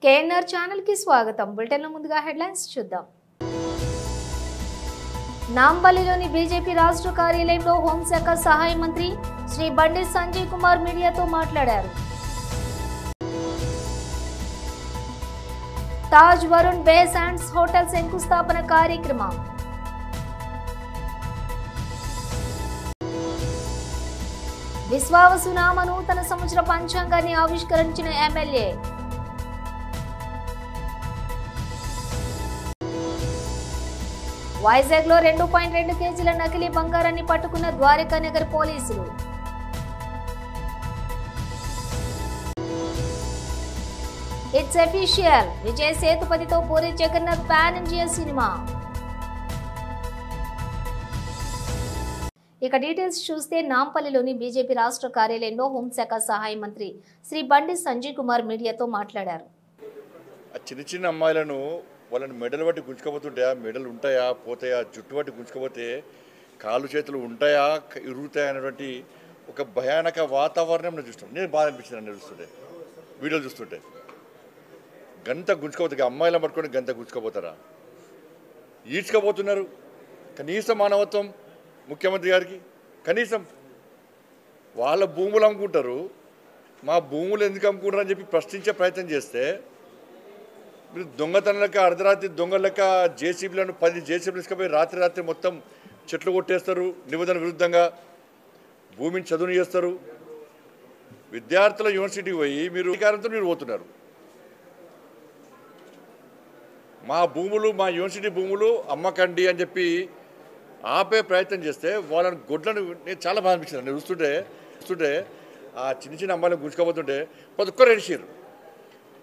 KNR channel కి స్వాగతం. Bulletin లో ముందుగా హెడ్లైన్స్ చూద్దాం. నాంపల్లిలోని బీజేపీ రాష్ట్ర కార్యాలయంలో హోంశాఖ సహాయ మంత్రి శ్రీ బండి సంజయ్ కుమార్ మీడియాతో మాట్లాడారు. తాజ్ వరుణ్ బే శాండ్స్ హోటల్ శంకుస్థాపన కార్యక్రమం. విశ్వావసునామ నూతన సంవత్సర పంచాంగాన్ని ఆవిష్కరించిన ఎమ్మెల్యే. వైజాగ్ లో 2.2 కేజీల నకిలీ బంగారాన్ని పట్టుకున్న ద్వారకా నగర్ పోలీసులు. ఇట్స్ అఫీషియల్, విజయ్ సేతుపతితో Puri Jagannadh pan India cinema. ఇక డీటెయిల్స్ చూస్తే నాంపల్లిలోని బీజేపీ రాష్ట్ర కార్యాలయంలో హోంశాఖ సహాయ మంత్రి శ్రీ బండి సంజయ్ కుమార్ మీడియాతో మాట్లాడారు. చిన్న చిన్న అమ్మాయిలను వాళ్ళని మెడలు బట్టి గుంజుకోపోతుంటాయా, మెడలు ఉంటాయా పోతాయా, జుట్టు బట్టి గుంజుకోపోతే కాళ్ళు చేతులు ఉంటాయా ఇరుగుతాయా అనేటువంటి ఒక భయానక వాతావరణం చూస్తాం. నేను బాధ అనిపించింది నన్ను చూస్తుంటే, వీడియోలు చూస్తుంటే. గంత గుంజుకోపోతే అమ్మాయిలను పట్టుకొని గంత గుంజుకోపోతారా? ఈడ్చుకోపోతున్నారు. కనీసం మానవత్వం ముఖ్యమంత్రి గారికి కనీసం వాళ్ళ భూములు అమ్ముకుంటారు, మా భూములు ఎందుకు అమ్ముకుంటారు అని చెప్పి ప్రశ్నించే ప్రయత్నం చేస్తే మీరు దొంగతనం లెక్క అర్ధరాత్రి దొంగ లెక్క జేసీబీలను 10 జేసీబీలు తీసుకుపోయి రాత్రి మొత్తం చెట్లు కొట్టేస్తారు. నిబంధన విరుద్ధంగా భూమిని చదువుని చేస్తారు. విద్యార్థుల యూనివర్సిటీకి పోయి మీరు అధికారంతో మీరు పోతున్నారు. మా భూములు మా యూనివర్సిటీ భూములు అమ్మకండి అని చెప్పి ఆపే ప్రయత్నం చేస్తే వాళ్ళని గొడ్లను నేను చాలా బాధ అనిపించింది. నేను చూస్తుంటే ఆ చిన్న చిన్న అమ్మాయిలను గుంజుకోబోతుంటే ప్రతి ఒక్కరు ఏడిచారు.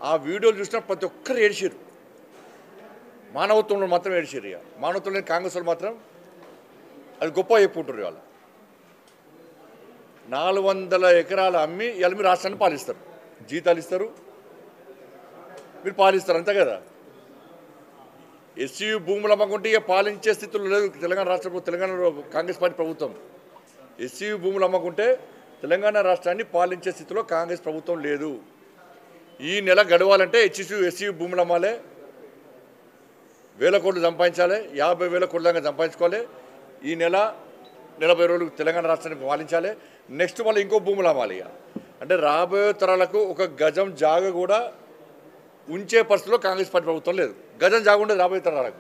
ఆ వీడియోలు చూసినా ప్రతి ఒక్కరు ఏడిచారు. మానవత్వంలో మాత్రం ఏడిచారు. ఇక మానవత్వం లేని కాంగ్రెస్ వాళ్ళు మాత్రం అది గొప్ప చెప్పుకుంటారు. ఇవాళ 400 ఎకరాలు అమ్మి ఇవాళ మీరు రాష్ట్రాన్ని పాలిస్తారు, జీతాలు ఇస్తారు, మీరు పాలిస్తారు, అంతే కదా. ఎస్సీ భూములు అమ్మకుంటే ఇక పాలించే స్థితిలో లేదు తెలంగాణ రాష్ట్రంలో. తెలంగాణలో కాంగ్రెస్ పార్టీ ప్రభుత్వం ఎస్సీ భూములు అమ్మకుంటే తెలంగాణ రాష్ట్రాన్ని పాలించే స్థితిలో కాంగ్రెస్ ప్రభుత్వం లేదు. ఈ నెల గడవాలంటే ఎస్సీ భూములు అమ్మాలి, 1000 కోట్లు సంపాదించాలి, 50,000 కోట్ల దాకా సంపాదించుకోవాలి. ఈ నెల 40 రోజులు తెలంగాణ రాష్ట్రాన్ని పాలించాలి. నెక్స్ట్ మళ్ళీ ఇంకో భూములు అమ్మాలి. ఇక అంటే రాబోయే తరాలకు ఒక గజం జాగ కూడా ఉంచే పరిస్థితిలో కాంగ్రెస్ పార్టీ ప్రభుత్వం లేదు. గజం జాగ ఉండదు రాబోయే తరాలకు,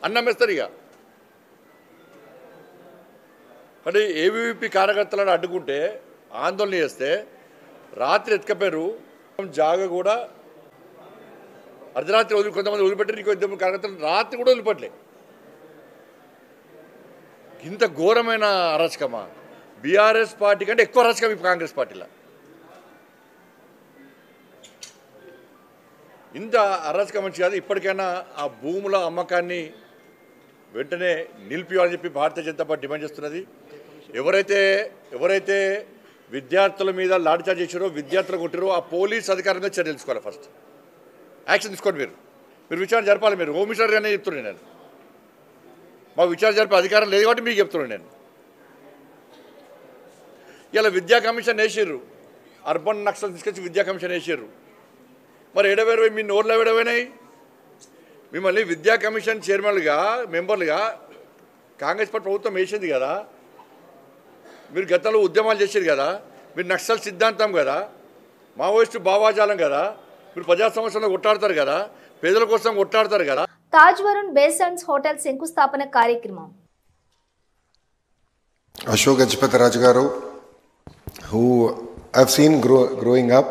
అన్నం వేస్తారు. ఇక అంటే ఏవీవీపీ కార్యకర్తలను అడ్డుకుంటే ఆందోళన చేస్తే రాత్రి ఎత్తుకపోయారు. జాగ కూడా అర్ధరాత్రి కొంతమంది వదిలిపెట్టారు. ఇంకో 2 కార్యకర్తలు రాత్రి కూడా వదిలిపెట్టలే. ఇంత ఘోరమైన అరాచకమా? బీఆర్ఎస్ పార్టీ కంటే ఎక్కువ అరాచకం ఇప్పుడు కాంగ్రెస్ పార్టీలో. ఇంత అరాచకం మంచి కాదు. ఇప్పటికైనా ఆ భూముల అమ్మకాన్ని వెంటనే నిలిపియాలని చెప్పి భారతీయ జనతా పార్టీ డిమాండ్ చేస్తున్నది. ఎవరైతే విద్యార్థుల మీద లాఠీచార్జ్ చేశారో, విద్యార్థులు కొట్టారో ఆ పోలీస్ అధికారుల మీద చర్యలు తీసుకోవాలి. ఫస్ట్ యాక్షన్ తీసుకోండి. మీరు విచారణ జరపాలి. మీరు హోమ్ మినిస్టర్ గానే చెప్తున్నాను. నేను మా విచారణ జరిపే అధికారం లేదు కాబట్టి మీకు చెప్తున్నాను. నేను ఇలా విద్యా కమిషన్ వేసారు, అర్బన్ నక్సల్ తీసుకొచ్చి విద్యా కమిషన్ వేసారు. మరి ఎడవేరు మీ నోర్లో ఎడవైనాయి? మిమ్మల్ని విద్యా కమిషన్ చైర్మన్లుగా మెంబర్లుగా కాంగ్రెస్ పార్టీ ప్రభుత్వం వేసింది కదా. మీరు గతంలో ఉద్యమాలు చేశారు కదా, మీరు నక్సల్ సిద్ధాంతం కదా, మావోయిస్టు భావాజాలం కదా, మీరు ప్రజా సమస్యలను కొట్టాడతారు కదా, పేదల కోసం కొట్టాడతారు కదా. తాజ్ వరుణ్ బే శాండ్స్ హోటల్ శంకుస్థాపన కార్యక్రమం. Ashok Gajapati Raju garu, who I've seen growing up,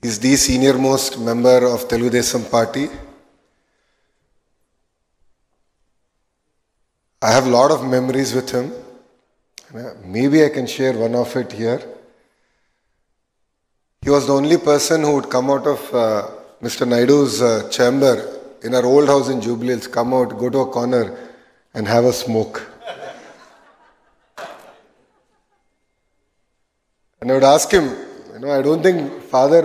is the senior most member of Telugu Desam party. I have a lot of memories with him. Maybe I can share one of it here. He was the only person who would come out of Mr. Naidu's chamber in our old house in Jubilee Hills, come out, go to a corner and have a smoke. And I would ask him, I don't think father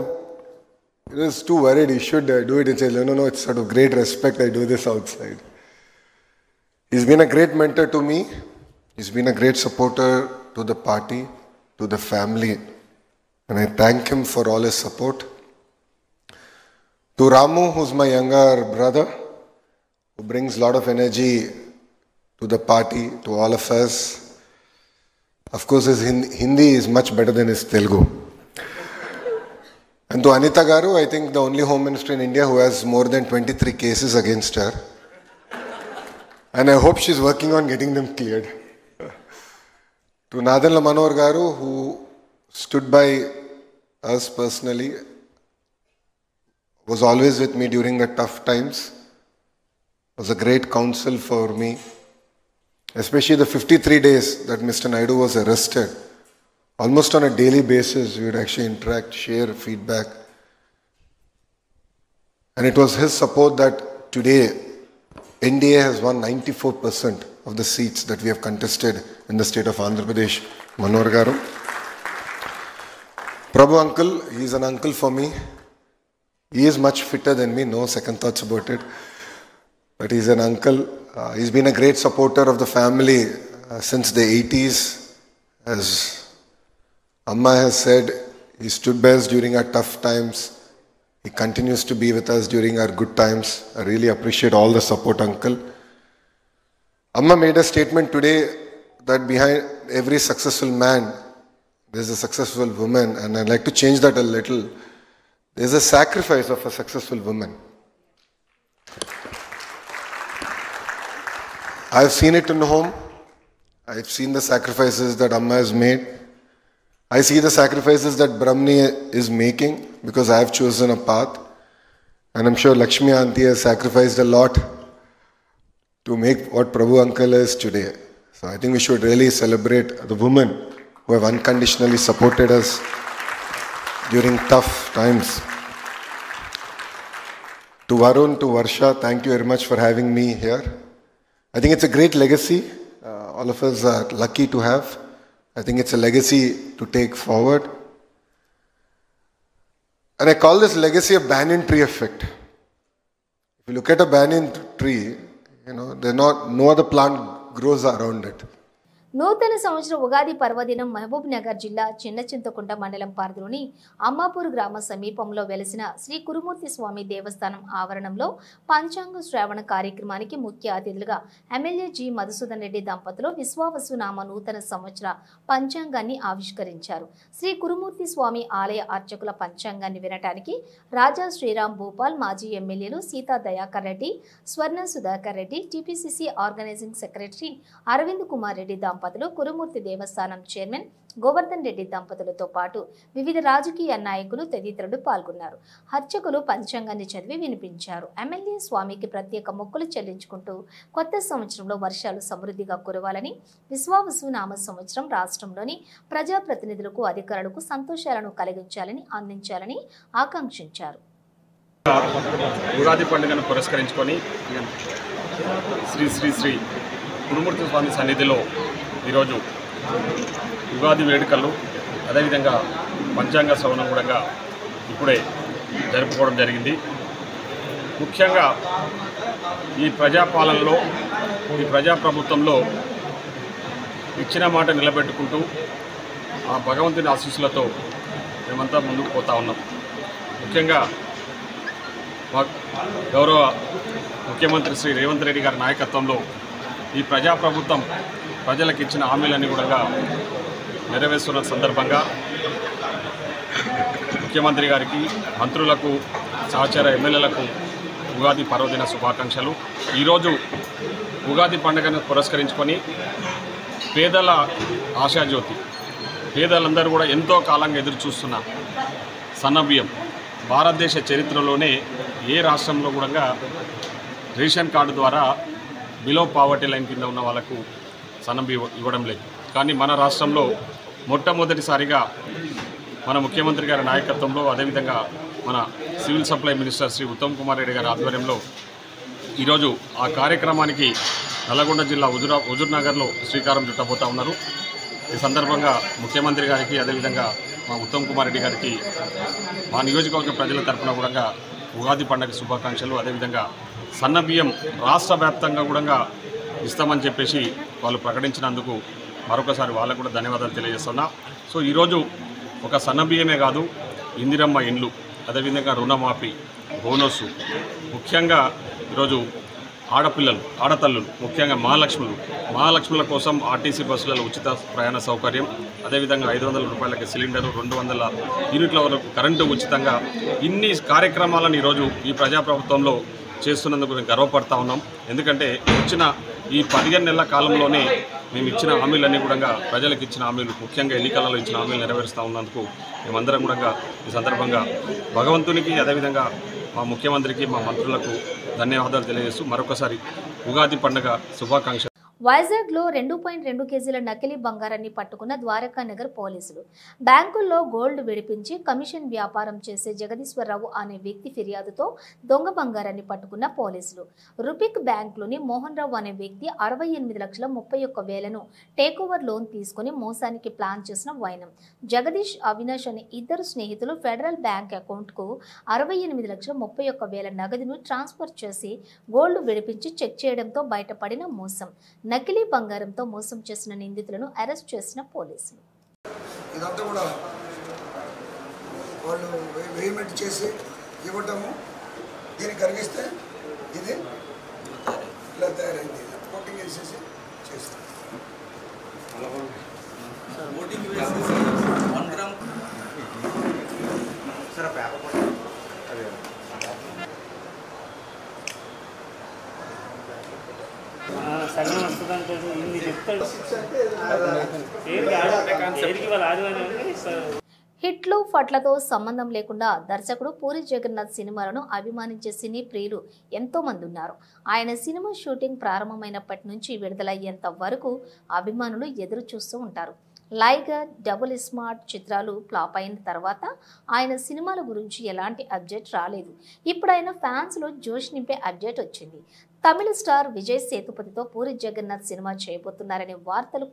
is too worried, he should do it. He said, no, it's sort of great respect, I do this outside. He's been a great mentor to me. He's been a great supporter to the party, to the family. And I thank him for all his support. To Ramu, who's my younger brother, who brings a lot of energy to the party, to all of us. Of course, his Hindi is much better than his Telugu. And to Anita Garu, I think the only Home Minister in India who has more than 23 cases against her. And I hope she's working on getting them cleared. To Nadanla Manohar Garu, who stood by us personally, was always with me during the tough times, was a great counsel for me, especially the 53 days that Mr. Naidu was arrested. Almost on a daily basis, we would actually interact, share feedback. And it was his support that today NDA has won 94% of the seats that we have contested in the state of Andhra Pradesh. Manohar Garu. Prabhu uncle, he is an uncle for me. He is much fitter than me, no second thoughts about it. But he's an uncle. He's been a great supporter of the family since the 80s. As Amma has said, he stood by us during our tough times. He continues to be with us during our good times. I really appreciate all the support, uncle. Amma made a statement today that behind every successful man, there's a successful woman. And I'd like to change that a little. There's a sacrifice of a successful woman. I've seen it in home. I've seen the sacrifices that Amma has made. I see the sacrifices that Brahmani is making because I have chosen a path. And I'm sure Lakshmi Aunty has sacrificed a lot to make what Prabhu uncle is today. So I think we should really celebrate the women who have unconditionally supported us during tough times. To Varun, to Varsha, thank you very much for having me here. I think it's a great legacy. All of us are lucky to have. I think it's a legacy to take forward. And I call this legacy a banyan tree effect. If you look at a banyan tree, no other plant grows around it. నూతన సంవత్సర ఉగాది పర్వదినం మహబూబ్ నగర్ జిల్లా చిన్నచింతకుంట మండలం పరిధిలోని అమ్మాపూర్ గ్రామ సమీపంలో వెలిసిన శ్రీ కురుమూర్తి స్వామి దేవస్థానం ఆవరణంలో పంచాంగ శ్రావణ కార్యక్రమానికి ముఖ్య అతిథులుగా ఎమ్మెల్యే జి మధుసూదన్ రెడ్డి దంపతులు విశ్వావసునామ నూతన సంవత్సర పంచాంగాన్ని ఆవిష్కరించారు. శ్రీ కురుమూర్తి స్వామి ఆలయ అర్చకుల పంచాంగాన్ని వినటానికి రాజా శ్రీరామ్ భూపాల్, మాజీ ఎమ్మెల్యేలు Sita Dayakar Reddy, Swarna Sudhakar Reddy, TPCC organizing secretary Arvind Kumar Reddy దంపతులు, కురుమూర్తి దేవస్థానం చైర్మన్ గోవర్ధన్ రెడ్డి దంపతులతో పాటు వివిధ రాజకీయ నాయకులు తదితరులు పాల్గొన్నారు. అర్చకులు పంచాంగాన్ని చదివి వినిపించారు. ఎమ్మెల్యే స్వామికి ప్రత్యేక మొక్కులు చెల్లించుకుంటూ కొత్త సంవత్సరంలో వర్షాలు సమృద్ధిగా కురవాలని, విశ్వావసు నామ సంవత్సరం రాష్ట్రంలోని ప్రజాప్రతినిధులకు, అధికారులకు సంతోషాలను కలిగించాలని, అందించాలని ఆకాంక్షించారు. ఉగాది పండుగను పురస్కరించుకొని శ్రీ శ్రీ శ్రీ కురుమూర్తి స్వామి సన్నిధిలో ఈరోజు ఉగాది వేడుకలు, అదేవిధంగా పంచాంగ శ్రవణం కూడా ఇప్పుడే జరుపుకోవడం జరిగింది. ముఖ్యంగా ఈ ప్రజాపాలనలో, ఈ ప్రజాప్రభుత్వంలో ఇచ్చిన మాట నిలబెట్టుకుంటూ ఆ భగవంతుని ఆశీస్సులతో మేమంతా ముందుకు పోతా ఉన్నాం. ముఖ్యంగా మా గౌరవ ముఖ్యమంత్రి శ్రీ రేవంత్ రెడ్డి గారి నాయకత్వంలో ఈ ప్రజాప్రభుత్వం ప్రజలకు ఇచ్చిన హామీలన్నీ కూడా నెరవేరుస్తున్న సందర్భంగా ముఖ్యమంత్రి గారికి, మంత్రులకు, సహచర ఎమ్మెల్యేలకు ఉగాది పర్వదిన శుభాకాంక్షలు. ఈరోజు ఉగాది పండుగను పురస్కరించుకొని పేదల ఆశాజ్యోతి, పేదలందరూ కూడా ఎంతో కాలంగా ఎదురు చూస్తున్న సన్నబియ్యం, భారతదేశ చరిత్రలోనే ఏ రాష్ట్రంలో కూడా రేషన్ కార్డు ద్వారా బిలో పావర్టీ లైన్ కింద ఉన్న వాళ్ళకు సన్నబియ్యం ఇవ్వడం లేదు. కానీ మన రాష్ట్రంలో మొట్టమొదటిసారిగా మన ముఖ్యమంత్రి గారి నాయకత్వంలో, అదేవిధంగా మన civil supply minister Shri Uttam Kumar Reddy గారి ఆధ్వర్యంలో ఈరోజు ఆ కార్యక్రమానికి నల్గొండ జిల్లా హుజూర్ నగర్లో శ్రీకారం చుట్టబోతా ఉన్నారు. ఈ సందర్భంగా ముఖ్యమంత్రి గారికి, అదేవిధంగా మా ఉత్తమ్ కుమార్ రెడ్డి గారికి మా నియోజకవర్గ ప్రజల తరఫున కూడా ఉగాది పండుగ శుభాకాంక్షలు. అదేవిధంగా సన్నబియ్యం రాష్ట్ర వ్యాప్తంగా కూడా ఇస్తామని చెప్పేసి వాళ్ళు ప్రకటించినందుకు మరొకసారి వాళ్ళకు కూడా ధన్యవాదాలు తెలియజేస్తున్నా. సో ఈరోజు ఒక సన్నబియ్యమే కాదు, ఇందిరమ్మ ఇండ్లు, అదేవిధంగా రుణమాఫీ, బోనసు, ముఖ్యంగా ఈరోజు ఆడపిల్లలు, ఆడతల్లులు, ముఖ్యంగా మహాలక్ష్ముల కోసం ఆర్టీసీ బస్సులలో ఉచిత ప్రయాణ సౌకర్యం, అదేవిధంగా 500 రూపాయలకి సిలిండరు, 200 యూనిట్ల వరకు కరెంటు ఉచితంగా, ఇన్ని కార్యక్రమాలను ఈరోజు ఈ ప్రజాప్రభుత్వంలో చేస్తున్నందుకు మేము గర్వపడతా ఉన్నాం. ఎందుకంటే వచ్చిన ఈ 15 నెలల కాలంలోనే మేము ఇచ్చిన హామీలన్నీ కూడా ప్రజలకు ఇచ్చిన హామీలు, ముఖ్యంగా ఎన్నికలలో ఇచ్చిన హామీలు నెరవేరుస్తూ ఉన్నందుకు మేమందరం కూడా ఈ సందర్భంగా భగవంతునికి, అదేవిధంగా మా ముఖ్యమంత్రికి, మా మంత్రులకు ధన్యవాదాలు తెలియజేస్తూ మరొకసారి ఉగాది పండుగ శుభాకాంక్షలు. వైజాగ్లో 2.2 కేజీల నకిలీ బంగారాన్ని పట్టుకున్న ద్వారకా నగర్ పోలీసులు. బ్యాంకుల్లో గోల్డ్ విడిపించి కమిషన్ వ్యాపారం చేసే జగదీశ్వరరావు అనే వ్యక్తి ఫిర్యాదుతో దొంగ బంగారాన్ని పట్టుకున్న పోలీసులు. రుపిక్ బ్యాంకులోని మోహన్ రావు అనే వ్యక్తి 68,31,000ను టేకోవర్ లోన్ తీసుకుని మోసానికి ప్లాన్ చేసిన వైనం. జగదీష్, అవినాష్ అనే ఇద్దరు స్నేహితులు ఫెడరల్ బ్యాంక్ అకౌంట్కు 68,31,000 నగదును ట్రాన్స్ఫర్ చేసి గోల్డ్ విడిపించి చెక్ చేయడంతో బయటపడిన మోసం. నకిలీ బంగారంతో మోసం చేసిన నిందితులను అరెస్ట్ చేసిన పోలీసులు. ఇదంతా కూడా వాళ్ళు వేమెంట్ చేసి ఇవ్వటము, దీన్ని కరిగిస్తే ఇది ఇలా తయారైంది. కోటింగ్ వేసేసి చేస్తాం. సగం వస్తుందంటే ఇన్ని చెప్తాడు. హిట్లు ఫట్లతో సంబంధం లేకుండా దర్శకుడు పూరి జగన్నాథ్ సినిమాలను అభిమానించే సినీ ప్రియులు ఎంతో మంది ఉన్నారు. ఆయన సినిమా షూటింగ్ ప్రారంభమైనప్పటి నుంచి విడుదలయ్యేంత వరకు అభిమానులు ఎదురు చూస్తూ ఉంటారు. లైగర్, డబుల్ స్మార్ట్ చిత్రాలు ఫ్లాప్ అయిన తర్వాత ఆయన సినిమాల గురించి ఎలాంటి అప్డేట్ రాలేదు. ఇప్పుడు ఆయన ఫ్యాన్స్లో జోష్ నింపే అప్డేట్ వచ్చింది. తమిళ స్టార్ విజయ్ సేతుపతితో పూరి జగన్నాథ్ సినిమా చేయబోతున్నారనే వార్తలు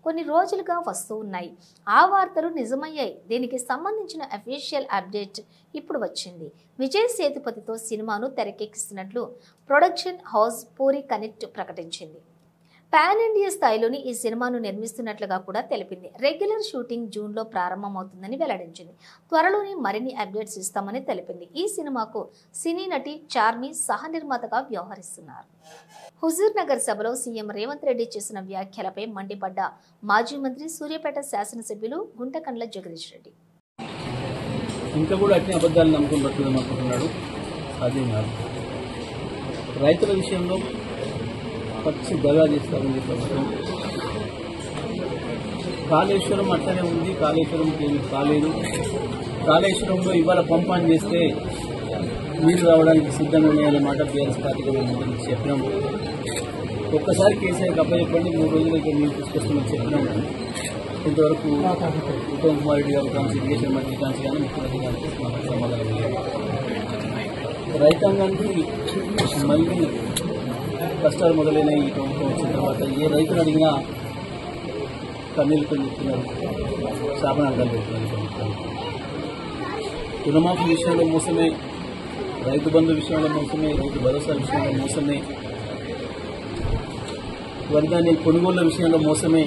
కొన్ని రోజులుగా వస్తూ ఉన్నాయి. ఆ వార్తలు నిజమయ్యాయి. దీనికి సంబంధించిన అఫీషియల్ అప్డేట్ ఇప్పుడు వచ్చింది. విజయ్ సేతుపతితో సినిమాను తెరకెక్కిస్తున్నట్లు ప్రొడక్షన్ హౌస్ పూరి కనెక్ట్ ప్రకటించింది. పాన్ ఇండియా స్థాయిలోని ఈ సినిమాను నిర్మిస్తున్నట్లుగా కూడా తెలిపింది. రెగ్యులర్ షూటింగ్ జూన్లో ప్రారంభమవుతుందని వెల్లడించింది. త్వరలోనే మరిన్ని అప్డేట్స్ ఇస్తామని తెలిపింది. ఈ సినిమాకు సినీ నటి చార్మి సహ నిర్మాతగా వ్యవహరిస్తున్నారు. హుజూర్ నగర్ సభలో సీఎం రేవంత్ రెడ్డి చేసిన వ్యాఖ్యలపై మండిపడ్డ మాజీ మంత్రి, సూర్యాపేట శాసనసభ్యులు గుంటకండ్ల జగదీష్ రెడ్డి. ఇంకా కూడా అన్ని అబద్ధాలు నమ్ముకుని బతుకుదాం అనుకుంటున్నాడు. సాధ్యం కాదు. రైతుల విషయంలో పచ్చి దగా చేస్తామని ప్రభుత్వం. కాళేశ్వరం అట్లనే ఉంది. కాళేశ్వరంకి ఏమి కాలేదు. కాళేశ్వరంలో ఇవాళ పంపాన్ని చేస్తే నీళ్లు రావడానికి సిద్ధంగా ఉన్నాయనే మాట బీఆర్ఎస్ పార్టీగా మేము చెప్పినాం. ఒక్కసారి కేసీఆర్కి అప్పచెప్పండి, 3 రోజులకి నీళ్ళు తీసుకొస్తామని చెప్పినాం. ఇంతవరకు ఉత్తమ్ కుమార్ రెడ్డి గారు కానీ, ఇరిగేషన్ మంత్రి కానీ, ముఖ్యమంత్రి కానీ సమాధానం లేదు. రైతాంగానికి మళ్ళీ కష్టాలు మొదలైన ఈ ప్రభుత్వం వచ్చిన తర్వాత ఏ రైతులు అడిగినా కన్నీళ్ళతో చెప్తున్నారు, శాపనార్థాలు పెడుతున్నారు. రుణమాఫీ విషయంలో మోసమే, రైతు బంధు విషయంలో మోసమే, రైతు భరోసా విషయంలో మోసమే, వరిధాన్య కొనుగోళ్ల విషయంలో మోసమే,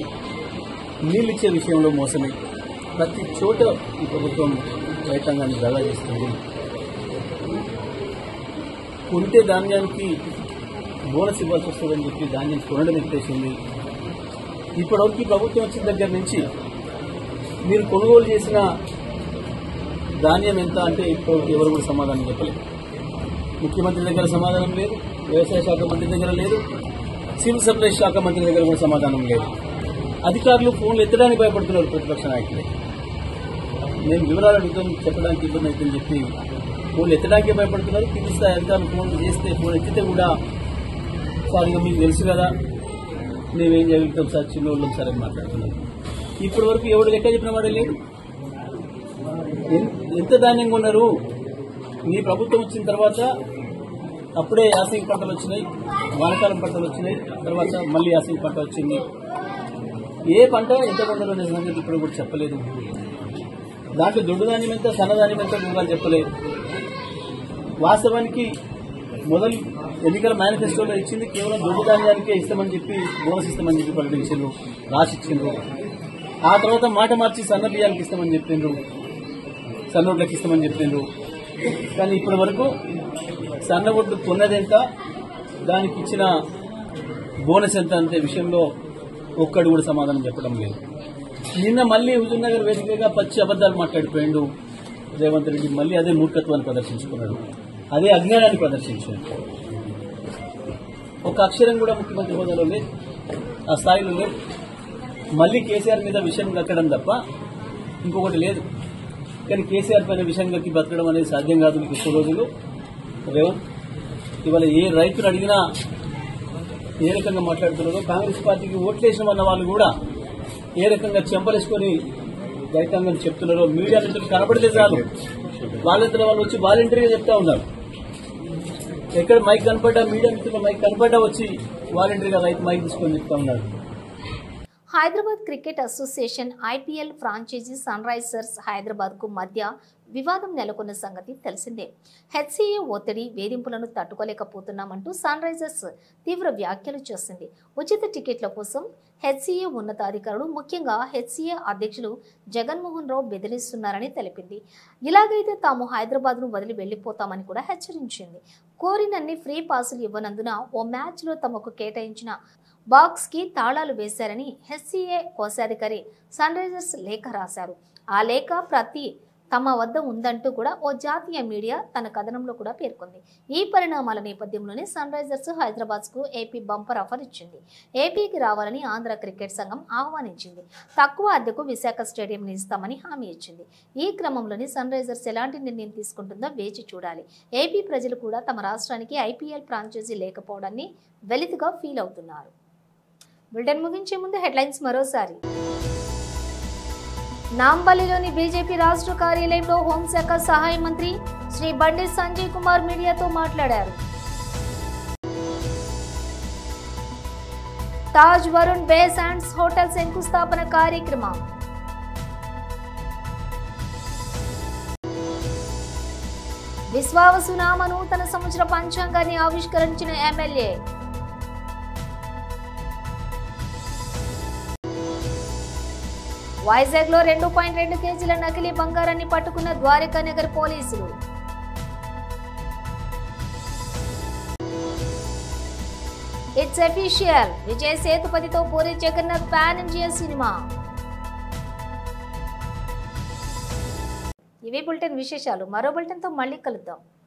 నీళ్ళిచ్చే విషయంలో మోసమే. ప్రతి చోట ఈ ప్రభుత్వం రైతాంగాన్ని దగా చేస్తుంది. కొంటే ధాన్యానికి బోనస్ ఇవ్వాల్సి వస్తుందని చెప్పి ధాన్యం కొనడం ఎత్తేసింది. ఇప్పటివరకు ప్రభుత్వం వచ్చిన దగ్గర నుంచి మీరు కొనుగోలు చేసిన ధాన్యం ఎంత అంటే ఇప్పటివరకు ఎవరు కూడా సమాధానం చెప్పలేదు. ముఖ్యమంత్రి దగ్గర సమాధానం లేదు, వ్యవసాయ శాఖ మంత్రి దగ్గర లేదు, సివిల్ సప్లైస్ శాఖ మంత్రి దగ్గర కూడా సమాధానం లేదు. అధికారులు ఫోన్లు ఎత్తడానికి భయపడుతున్నారు. ప్రతిపక్ష నాయకులు మేము వివరాలు అడుగుతాం, చెప్పడానికి ఇబ్బంది అవుతుందని చెప్పి ఫోన్లు ఎత్తడానికే భయపడుతున్నారు. కింది స్థాయి అధికారులు ఫోన్లు చేస్తే ఫోన్ ఎత్తితే కూడా సార్ ఇక మీకు తెలుసు కదా, మేమేం చేయగలుగుతాం సార్, చిన్నోళ్ళం సార్ అని మాట్లాడుతున్నాం. ఇప్పటి వరకు ఎవడు లెక్క చెప్పిన వాడే లేడు. ఎంత ధాన్యం కొన్నారు? మీ ప్రభుత్వం వచ్చిన తర్వాత అప్పుడే యాసంగి పంటలు వచ్చినాయి, వానకాలం పంటలు వచ్చినాయి, తర్వాత మళ్ళీ యాసంగి పంట వచ్చింది. ఏ పంట ఎంత కొన్నారు అనే సంగతి ఇప్పుడు కూడా చెప్పలేదు. దాంట్లో దొడ్డు ధాన్యం ఎంత, సన్నధాన్యం ఎంత కూడా చెప్పలేదు. వాస్తవానికి మొదలు ఎన్నికల మేనిఫెస్టోలో ఇచ్చింది కేవలం దొడ్డు ధాన్యానికే ఇస్తామని చెప్పి, బోనస్ ఇస్తామని చెప్పి ప్రకటించారు, రాసిచ్చిండ్రు. ఆ తర్వాత మాట మార్చి సన్న బియ్యానికి ఇస్తామని చెప్పిండ్రు, సన్నోట్లకి ఇస్తామని చెప్పిండ్రు. కానీ ఇప్పటి వరకు సన్నబొడ్లు కొన్నదెంత, దానికి ఇచ్చిన బోనస్ ఎంత అంతే విషయంలో ఒక్కడు కూడా సమాధానం చెప్పడం లేదు. నిన్న మళ్ళీ హుజూర్నగర్ వేదికగా పచ్చి అబద్దాలు మాట్లాడిపోయిండు రేవంత్ రెడ్డి. మళ్ళీ అదే మూర్ఖత్వాన్ని ప్రదర్శించుకున్నాడు, అదే అజ్ఞానాన్ని ప్రదర్శించాడు. ఒక అక్షరం కూడా ముఖ్యమంత్రి హోదాలో లేదు, ఆ స్థాయిలో లేదు. మళ్ళీ కేసీఆర్ మీద విషయం కక్కడం తప్ప ఇంకొకటి లేదు. కానీ కేసీఆర్ పైన విషయం కక్కి బతకడం అనేది సాధ్యం కాదు మీకు ఎక్కువ రోజులు. రేవంత్ ఇవాళ ఏ రైతులు అడిగినా ఏ రకంగా మాట్లాడుతున్నారో, కాంగ్రెస్ పార్టీకి ఓట్లేసినామన్న వాళ్ళు కూడా ఏ రకంగా చెంపలేసుకొని రైతాంగం చెప్తున్నారో మీడియా మిత్రులు కనపడితే చాలు వాళ్ళంతా వాళ్ళు వచ్చి వాలంటరీగా చెప్తా ఉన్నారు. ఎక్కడ మైక్ కనపడ్డా, మీడియా మిత్రులు మైక్ కనపడ్డా వచ్చి వాలంటరీగా రైతు మైక్ తీసుకొని చెప్తా ఉన్నారు. Hyderabad cricket association IPL franchise Sunrisers హైదరాబాద్కు మధ్య వివాదం నెలకొన్న సంగతి తెలిసిందే. హెచ్సీఏ ఒత్తిడి వేధింపులను తట్టుకోలేకపోతున్నామంటూ సన్ రైజర్స్ తీవ్ర వ్యాఖ్యలు చేసింది. ఉచిత టికెట్ల కోసం హెచ్సీఏ ఉన్నతాధికారులు, ముఖ్యంగా హెచ్సీఏ అధ్యక్షులు జగన్మోహన్ రావు బెదిరిస్తున్నారని తెలిపింది. ఇలాగైతే తాము హైదరాబాద్ను వదిలి వెళ్లిపోతామని కూడా హెచ్చరించింది. కోరినన్ని ఫ్రీ పాసులు ఇవ్వనందున ఓ మ్యాచ్లో తమకు కేటాయించిన బాక్స్ కి తాళాలు వేశారని హెచ్సీఏ కోశాధికారి సన్ రైజర్స్ లేఖ రాశారు. ఆ లేఖ ప్రతి తమ వద్ద ఉందంటూ కూడా ఓ జాతీయ మీడియా తన కథనంలో కూడా పేర్కొంది. ఈ పరిణామాల నేపథ్యంలోనే సన్ రైజర్స్ హైదరాబాద్కు ఏపీ బంపర్ ఆఫర్ ఇచ్చింది. ఏపీకి రావాలని ఆంధ్ర క్రికెట్ సంఘం ఆహ్వానించింది. తక్కువ అద్దెకు విశాఖ స్టేడియంని ఇస్తామని హామీ ఇచ్చింది. ఈ క్రమంలోనే సన్ రైజర్స్ ఎలాంటి నిర్ణయం తీసుకుంటుందో వేచి చూడాలి. ఏపీ ప్రజలు కూడా తమ రాష్ట్రానికి ఐపీఎల్ ఫ్రాంచైజీ లేకపోవడాన్ని వెలితిగా ఫీల్ అవుతున్నారు. బులెటిన్ ముగించే ముందు హెడ్లైన్స్ మరోసారి. నాంపల్లిలోని బీజేపీ రాష్ట్ర కార్యాలయంలో హోంశాఖ సహాయ మంత్రి శ్రీ బండి సంజయ్ కుమార్ మీడియాతో మాట్లాడారు. తాజ్ వరుణ్ బే శాండ్స్ హోటల్ శంకుస్థాపన కార్యక్రమం. విశ్వావసునామ నూతన సంవత్సర పంచాంగాన్ని ఆవిష్కరించిన ఎమ్మెల్యే. వైజాగ్ లో 2.2 కేజీల నకిలీ బంగారాన్ని పట్టుకున్న ద్వారకా నగర్ పోలీసులు. ఇట్స్ అఫీషియల్, విజయ్ సేతుపతితో Puri Jagannadh pan India cinema. ఇవి బులెటిన్ విశేషాలు. మరో బులెటిన్తో మళ్ళీ కలుద్దాం.